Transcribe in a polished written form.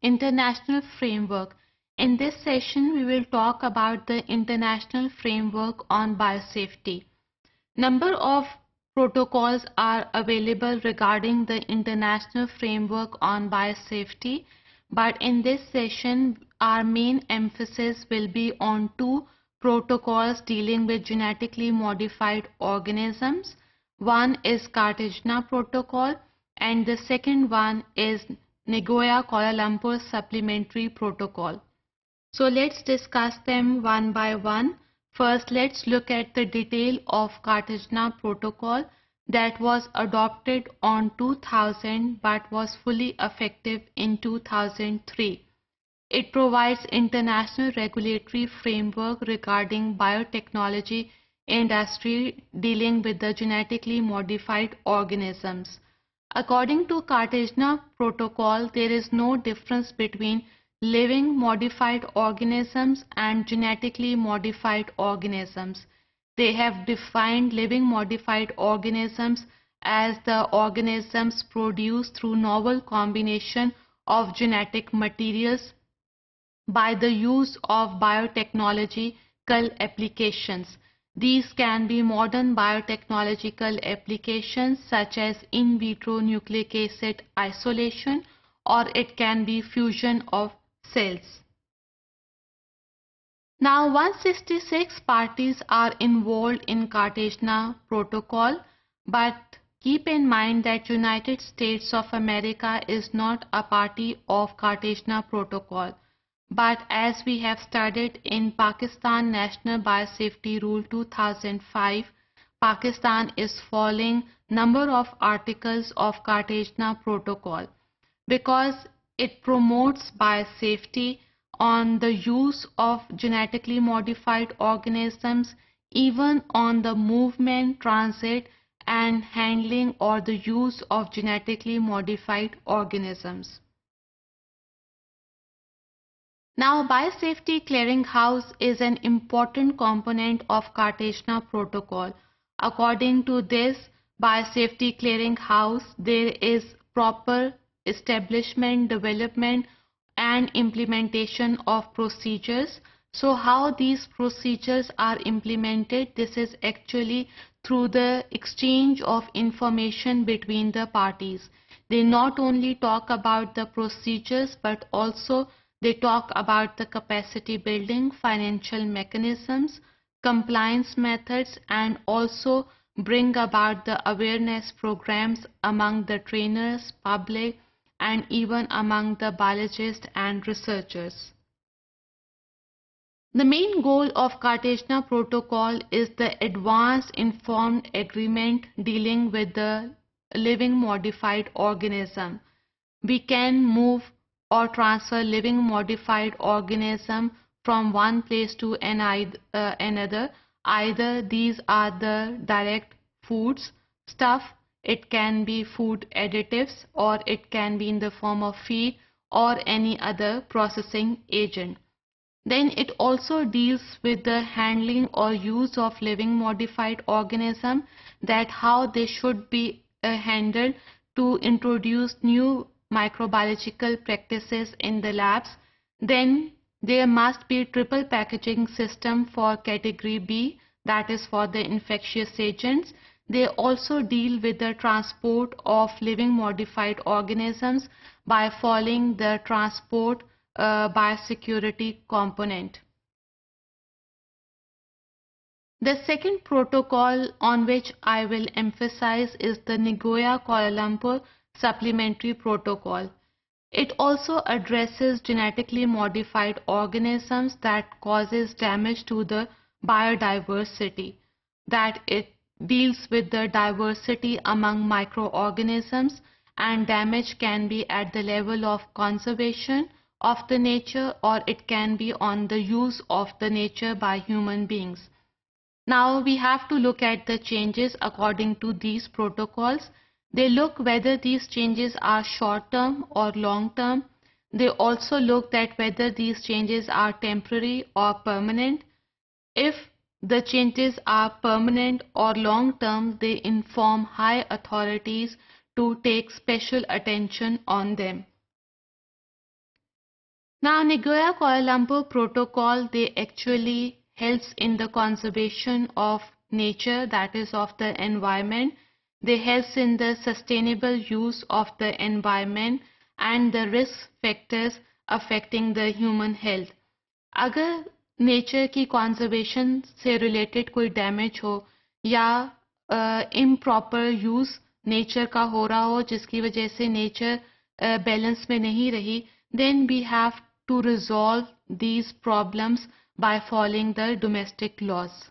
International Framework. In this session, we will talk about the International Framework on Biosafety. Number of protocols are available regarding the International Framework on Biosafety, but in this session, our main emphasis will be on two protocols dealing with genetically modified organisms. One is Cartagena Protocol and the second one is Nagoya Kuala Lumpur Supplementary Protocol. So let's discuss them one by one. First, let's look at the detail of Cartagena Protocol that was adopted on 2000 but was fully effective in 2003. It provides international regulatory framework regarding biotechnology industry dealing with the genetically modified organisms. According to Cartagena Protocol, there is no difference between living modified organisms and genetically modified organisms. They have defined living modified organisms as the organisms produced through novel combination of genetic materials by the use of biotechnological applications. These can be modern biotechnological applications such as in vitro nucleic acid isolation, or it can be fusion of cells. Now 166 parties are involved in Cartagena Protocol, but keep in mind that United States of America is not a party of Cartagena Protocol. But as we have studied in Pakistan National Biosafety Rule 2005, Pakistan is following number of articles of Cartagena Protocol because it promotes biosafety on the use of genetically modified organisms, even on the movement, transit and handling or the use of genetically modified organisms. Now, Biosafety Clearinghouse is an important component of Cartagena Protocol. According to this Biosafety Clearinghouse, there is proper establishment, development and implementation of procedures. So how these procedures are implemented, this is actually through the exchange of information between the parties. They not only talk about the procedures but also they talk about the capacity building, financial mechanisms, compliance methods and also bring about the awareness programs among the trainers, public and even among the biologists and researchers. The main goal of Cartagena Protocol is the advanced informed agreement dealing with the living modified organism. We can move or transfer living modified organism from one place to another. Either these are the direct foods, stuff, it can be food additives or it can be in the form of feed or any other processing agent. Then it also deals with the handling or use of living modified organism, that how they should be handled to introduce new microbiological practices in the labs. Then there must be triple packaging system for category B, that is for the infectious agents. They also deal with the transport of living modified organisms by following the transport biosecurity component. The second protocol on which I will emphasize is the Nagoya Kuala Lumpur Supplementary Protocol. It also addresses genetically modified organisms that causes damage to the biodiversity, that it deals with the diversity among microorganisms, and damage can be at the level of conservation of the nature or it can be on the use of the nature by human beings. Now we have to look at the changes according to these protocols. They look whether these changes are short-term or long-term. They also look at whether these changes are temporary or permanent. If the changes are permanent or long-term, they inform high authorities to take special attention on them. Now, Nagoya Kuala Lumpur Protocol, they actually helps in the conservation of nature, that is of the environment. They helps in the sustainable use of the environment and the risk factors affecting the human health. अगर nature की conservation से related कोई damage हो या improper use nature का हो रहा हो जिसकी वजह से नेचर बैलेंस में नहीं रही, then we have to resolve these problems by following the domestic laws.